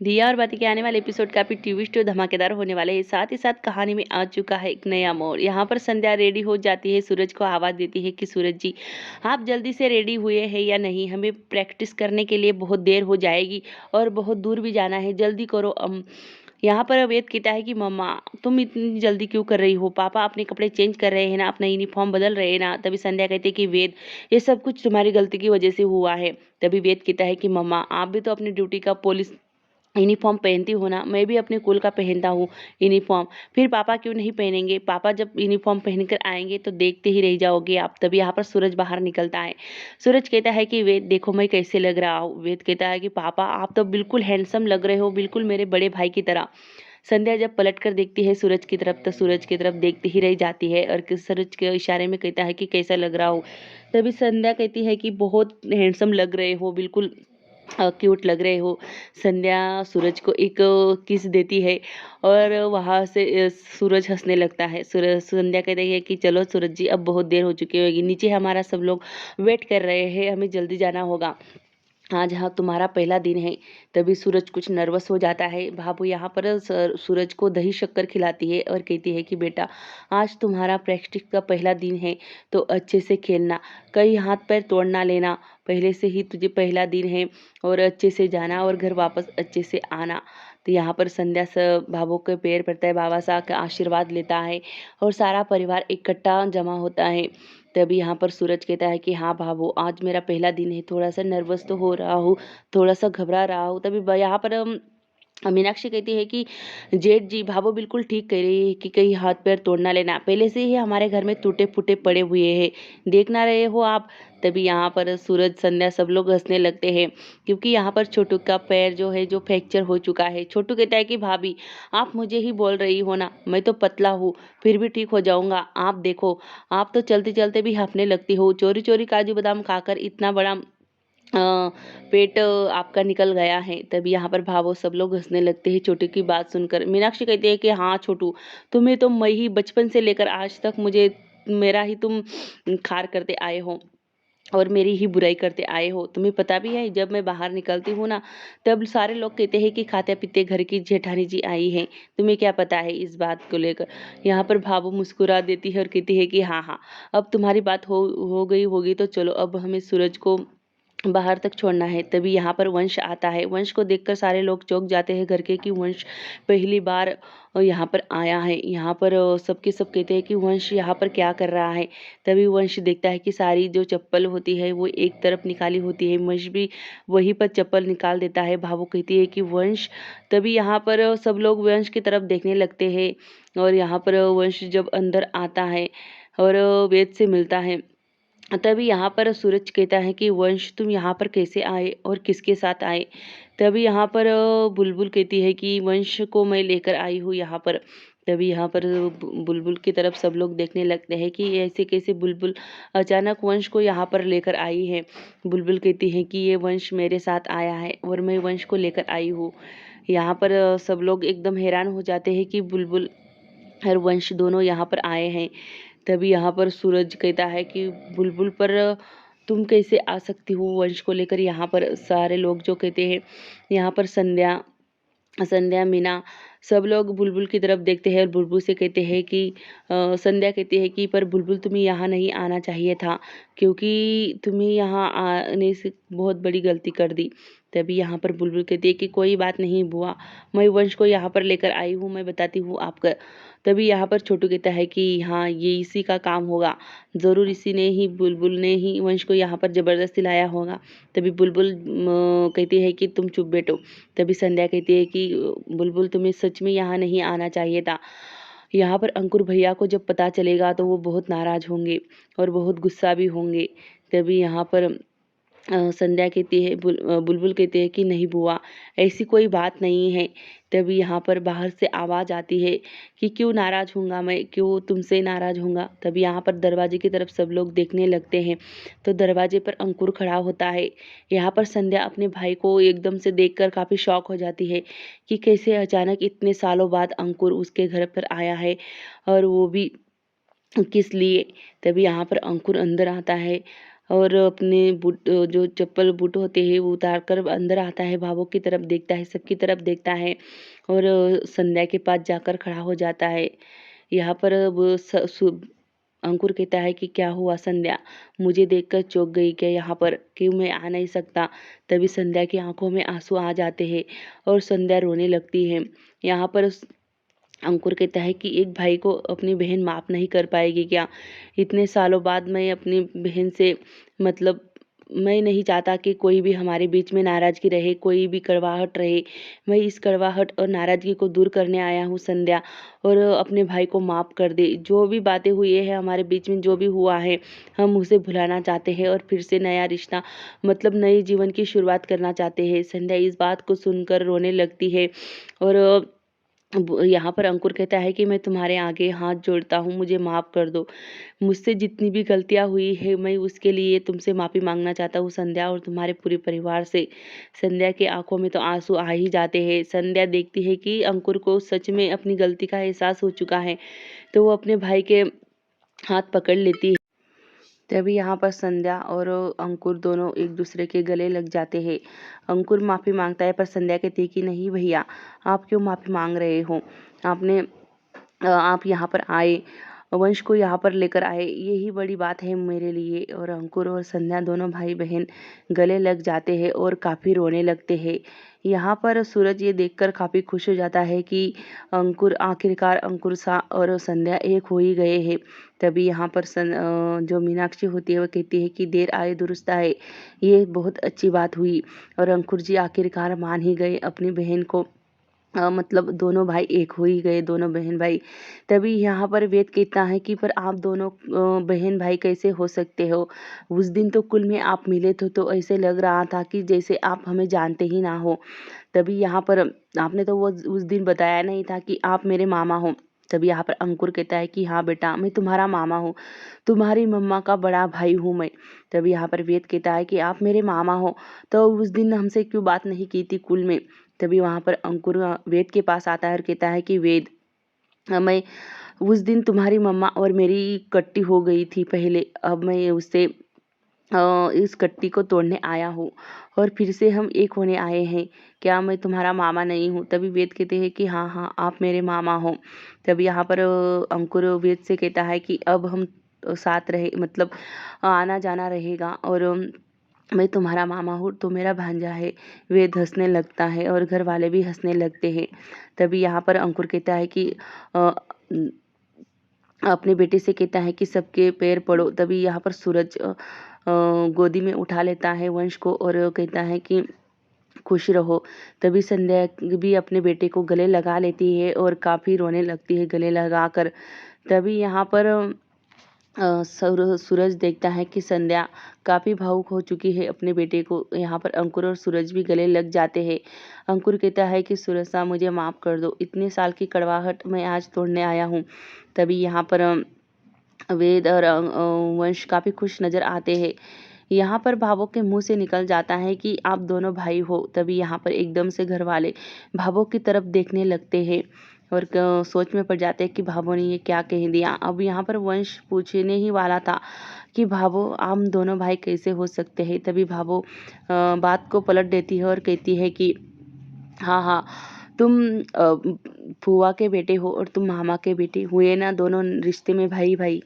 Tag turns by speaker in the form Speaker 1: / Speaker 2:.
Speaker 1: दिया और बाती के आने वाले एपिसोड काफी ट्विस्ट और धमाकेदार होने वाले हैं। साथ ही साथ कहानी में आ चुका है एक नया मोड़। यहाँ पर संध्या रेडी हो जाती है, सूरज को आवाज देती है कि सूरज जी, आप जल्दी से रेडी हुए हैं या नहीं? हमें प्रैक्टिस करने के लिए बहुत देर हो जाएगी और बहुत दूर भी जाना है, जल्दी करो। यहाँ पर वेद कहता है कि मम्मा, तुम इतनी जल्दी क्यों कर रही हो? पापा अपने कपड़े चेंज कर रहे हैं ना, अपना यूनिफॉर्म बदल रहे हैं ना। तभी संध्या कहती है कि वेद, ये सब कुछ तुम्हारी गलती की वजह से हुआ है। तभी वेद कहता है कि मम्मा, आप भी तो अपनी ड्यूटी का पुलिस यूनिफॉर्म पहनती हो ना, मैं भी अपने कुल का पहनता हूँ यूनिफॉर्म। फिर पापा क्यों नहीं पहनेंगे? पापा जब यूनिफॉर्म पहनकर आएंगे तो देखते ही रह जाओगे आप। तभी यहाँ पर सूरज बाहर निकलता है। सूरज कहता है कि वेद देखो मैं कैसे लग रहा हूँ। वेद कहता है कि पापा आप तो बिल्कुल हैंडसम लग रहे हो, बिल्कुल मेरे बड़े भाई की तरह। संध्या जब पलट कर देखती है सूरज की तरफ तो सूरज की तरफ देखती ही रह जाती है और सूरज के इशारे में कहता है कि कैसा लग रहा हूँ। तभी संध्या कहती है कि बहुत हैंडसम लग रहे हो, बिल्कुल क्यूट लग रहे हो। संध्या सूरज को एक किस देती है और वहाँ से सूरज हंसने लगता है। सूरज संध्या कहती है कि चलो सूरज जी, अब बहुत देर हो चुकी होगी, नीचे हमारा सब लोग वेट कर रहे हैं, हमें जल्दी जाना होगा। आज हाँ तुम्हारा पहला दिन है। तभी सूरज कुछ नर्वस हो जाता है। भाभू यहाँ पर सूरज को दही शक्कर खिलाती है और कहती है कि बेटा, आज तुम्हारा प्रैक्टिस का पहला दिन है तो अच्छे से खेलना, कहीं हाथ पैर तोड़ ना लेना। पहले से ही तुझे पहला दिन है और अच्छे से जाना और घर वापस अच्छे से आना। तो यहाँ पर संध्या सब भाभू के पैर पड़ता है, बाबा साहब का आशीर्वाद लेता है और सारा परिवार इकट्ठा जमा होता है। तभी यहाँ पर सूरज कहता है कि हाँ भाभू, आज मेरा पहला दिन है, थोड़ा सा नर्वस तो हो रहा हूँ, थोड़ा सा घबरा रहा हूँ। तभी यहाँ पर मीनाक्षी कहती है कि जेठ जी, भाभो बिल्कुल ठीक कह रही है कि कहीं हाथ पैर तोड़ ना लेना, पहले से ही हमारे घर में टूटे फूटे पड़े हुए हैं, देख ना रहे हो आप? तभी यहाँ पर सूरज संध्या सब लोग हंसने लगते हैं क्योंकि यहाँ पर छोटू का पैर जो है जो फ्रैक्चर हो चुका है। छोटू कहता है कि भाभी, आप मुझे ही बोल रही हो ना, मैं तो पतला हूँ, फिर भी ठीक हो जाऊंगा। आप देखो, आप तो चलते चलते भी हांफने लगती हो, चोरी चोरी काजू बादाम खाकर इतना बड़ा पेट आपका निकल गया है। तभी यहाँ पर भावो सब लोग हंसने लगते हैं छोटू की बात सुनकर। मीनाक्षी कहती है कि हाँ छोटू, तुम्हें तो मैं ही बचपन से लेकर आज तक मुझे मेरा ही तुम खार करते आए हो और मेरी ही बुराई करते आए हो। तुम्हें पता भी है, जब मैं बाहर निकलती हूँ ना, तब सारे लोग कहते हैं कि खाते पीते घर की जेठानी जी आई हैं। तुम्हें क्या पता है इस बात को लेकर? यहाँ पर भावो मुस्कुरा देती है और कहती है कि हाँ हाँ, अब तुम्हारी बात हो गई होगी तो चलो, अब हमें सूरज को बाहर तक छोड़ना है। तभी यहाँ पर वंश आता है। वंश को देखकर सारे लोग चौंक जाते हैं घर के कि वंश पहली बार यहाँ पर आया है। यहाँ पर सबके सब कहते हैं कि वंश यहाँ पर क्या कर रहा है। तभी वंश देखता है कि सारी जो चप्पल होती है वो एक तरफ निकाली होती है। वंश भी वहीं पर चप्पल निकाल देता है। भावो कहती है कि वंश। तभी यहाँ पर सब लोग वंश की तरफ देखने लगते हैं और यहाँ पर वंश जब अंदर आता है और वेद से मिलता है, तभी यहाँ पर सूरज कहता है कि वंश, तुम यहाँ पर कैसे आए और किसके साथ आए? तभी यहाँ पर बुलबुल कहती है कि वंश को मैं लेकर आई हूँ यहाँ पर। तभी यहाँ पर बुलबुल की तरफ सब लोग देखने लगते हैं कि ऐसे कैसे बुलबुल अचानक वंश को यहाँ पर लेकर आई है। बुलबुल कहती है कि ये वंश मेरे साथ आया है और मैं वंश को लेकर आई हूँ। यहाँ पर सब लोग एकदम हैरान हो जाते हैं कि बुलबुल और वंश दोनों यहाँ पर आए हैं। तभी यहाँ पर सूरज कहता है कि बुलबुल पर तुम कैसे आ सकती हो वंश को लेकर यहाँ पर? सारे लोग जो कहते हैं, यहाँ पर संध्या संध्या मीना सब लोग बुलबुल की तरफ देखते हैं और बुलबुल से कहते हैं कि संध्या कहती है कि पर बुलबुल तुम्हें यहाँ नहीं आना चाहिए था, क्योंकि तुम्हें यहाँ आने से बहुत बड़ी गलती कर दी। तभी यहाँ पर बुलबुल कहती है कि कोई बात नहीं बुआ, मैं वंश को यहाँ पर लेकर आई हूँ, मैं बताती हूँ आपका। तभी यहाँ पर छोटू कहता है कि हाँ, ये इसी का काम होगा, ज़रूर इसी ने ही, बुलबुल ने ही वंश को यहाँ पर ज़बरदस्ती लाया होगा। तभी बुलबुल कहती है कि तुम चुप बैठो। तभी संध्या कहती है कि बुलबुल तुम्हें सच में यहाँ नहीं आना चाहिए था। यहाँ पर अंकुर भैया को जब पता चलेगा तो वो बहुत नाराज होंगे और बहुत गुस्सा भी होंगे। तभी यहाँ पर संध्या कहती है, बुलबुल कहती है कि नहीं बुआ, ऐसी कोई बात नहीं है। तभी यहाँ पर बाहर से आवाज़ आती है कि क्यों नाराज़ हूँगा मैं, क्यों तुमसे नाराज़ हूँगा? तभी यहाँ पर दरवाजे की तरफ सब लोग देखने लगते हैं तो दरवाजे पर अंकुर खड़ा होता है। यहाँ पर संध्या अपने भाई को एकदम से देखकर काफ़ी शॉक हो जाती है कि कैसे अचानक इतने सालों बाद अंकुर उसके घर पर आया है और वो भी किस लिए? तभी यहाँ पर अंकुर अंदर आता है और अपने बूट जो चप्पल बूट होते हैं वो उतार कर अंदर आता है, भावों की तरफ देखता है, सबकी तरफ देखता है और संध्या के पास जाकर खड़ा हो जाता है। यहाँ पर वो अंकुर कहता है कि क्या हुआ संध्या, मुझे देखकर चौंक गई क्या यहाँ पर, कि मैं आ नहीं सकता। तभी संध्या की आंखों में आंसू आ जाते हैं और संध्या रोने लगती है। यहाँ पर अंकुर कहता है कि एक भाई को अपनी बहन माफ नहीं कर पाएगी क्या? इतने सालों बाद मैं अपनी बहन से, मतलब मैं नहीं चाहता कि कोई भी हमारे बीच में नाराजगी रहे, कोई भी कड़वाहट रहे। मैं इस कड़वाहट और नाराजगी को दूर करने आया हूँ संध्या, और अपने भाई को माफ कर दे। जो भी बातें हुई है हमारे बीच में, जो भी हुआ है, हम उसे भुलाना चाहते हैं और फिर से नया रिश्ता, मतलब नए जीवन की शुरुआत करना चाहते हैं। संध्या इस बात को सुनकर रोने लगती है और यहाँ पर अंकुर कहता है कि मैं तुम्हारे आगे हाथ जोड़ता हूँ, मुझे माफ़ कर दो। मुझसे जितनी भी गलतियाँ हुई है मैं उसके लिए तुमसे माफ़ी मांगना चाहता हूँ संध्या, और तुम्हारे पूरे परिवार से। संध्या की आंखों में तो आंसू आ ही जाते हैं। संध्या देखती है कि अंकुर को सच में अपनी गलती का एहसास हो चुका है, तो वो अपने भाई के हाथ पकड़ लेती है। तभी यहाँ पर संध्या और अंकुर दोनों एक दूसरे के गले लग जाते हैं। अंकुर माफ़ी मांगता है पर संध्या कहती है कि नहीं भैया, आप क्यों माफ़ी मांग रहे हो? आपने आप यहाँ पर आए, वंश को यहाँ पर लेकर आए, यही बड़ी बात है मेरे लिए। और अंकुर और संध्या दोनों भाई बहन गले लग जाते हैं और काफ़ी रोने लगते हैं। यहाँ पर सूरज ये देखकर काफ़ी खुश हो जाता है कि आखिरकार अंकुर सा और संध्या एक हो ही गए हैं। तभी यहाँ पर जो मीनाक्षी होती है वो कहती है कि देर आए दुरुस्त आए, ये बहुत अच्छी बात हुई और अंकुर जी आखिरकार मान ही गए अपनी बहन को। मतलब दोनों भाई एक हो ही गए, दोनों बहन भाई। तभी यहाँ पर वेद कहता है कि पर आप दोनों बहन भाई कैसे हो सकते हो? उस दिन तो कुल में आप मिले थे तो ऐसे लग रहा था कि जैसे आप हमें जानते ही ना हो। तभी यहाँ पर आपने तो वो उस दिन बताया नहीं था कि आप मेरे मामा हो। तभी यहाँ पर अंकुर कहता है कि हाँ बेटा, मैं तुम्हारा मामा हूँ, तुम्हारी मम्मा का बड़ा भाई हूँ मैं। तभी यहाँ पर वेद कहता है कि आप मेरे मामा हो, तो उस दिन हमसे क्यों बात नहीं की थी कुल में? तभी वहाँ पर अंकुर वेद के पास आता है और कहता है कि वेद, मैं उस दिन तुम्हारी मम्मा और मेरी कट्टी हो गई थी पहले, अब मैं उससे इस कट्टी को तोड़ने आया हूँ और फिर से हम एक होने आए हैं। क्या मैं तुम्हारा मामा नहीं हूँ? तभी वेद कहते हैं कि हाँ हाँ, आप मेरे मामा हो। तभी यहाँ पर अंकुर वेद से कहता है कि अब हम साथ रहे, मतलब आना जाना रहेगा, और मैं तुम्हारा मामा हूँ तो मेरा भांजा है। वेद हंसने लगता है और घर वाले भी हंसने लगते हैं। तभी यहाँ पर अंकुर कहता है कि अ, अपने बेटे से कहता है कि सबके पैर पड़ो। तभी यहाँ पर सूरज गोदी में उठा लेता है वंश को और कहता है कि खुश रहो। तभी संध्या भी अपने बेटे को गले लगा लेती है और काफ़ी रोने लगती है गले लगाकर। तभी यहाँ पर सूरज देखता है कि संध्या काफ़ी भावुक हो चुकी है अपने बेटे को। यहाँ पर अंकुर और सूरज भी गले लग जाते हैं। अंकुर कहता है कि सूरज साहब, मुझे माफ़ कर दो, इतने साल की कड़वाहट मैं आज तोड़ने आया हूँ। तभी यहाँ पर वेद और वंश काफ़ी खुश नज़र आते हैं। यहाँ पर भावों के मुंह से निकल जाता है कि आप दोनों भाई हो। तभी यहाँ पर एकदम से घर वाले भावों की तरफ देखने लगते हैं और सोच में पड़ जाते हैं कि भावों ने ये क्या कह दिया। अब यहाँ पर वंश पूछने ही वाला था कि भावो, हम दोनों भाई कैसे हो सकते हैं? तभी भावो बात को पलट देती है और कहती है कि हाँ हाँ, तुम फूआ के बेटे हो और तुम मामा के बेटे हुए ना, दोनों रिश्ते में भाई भाई।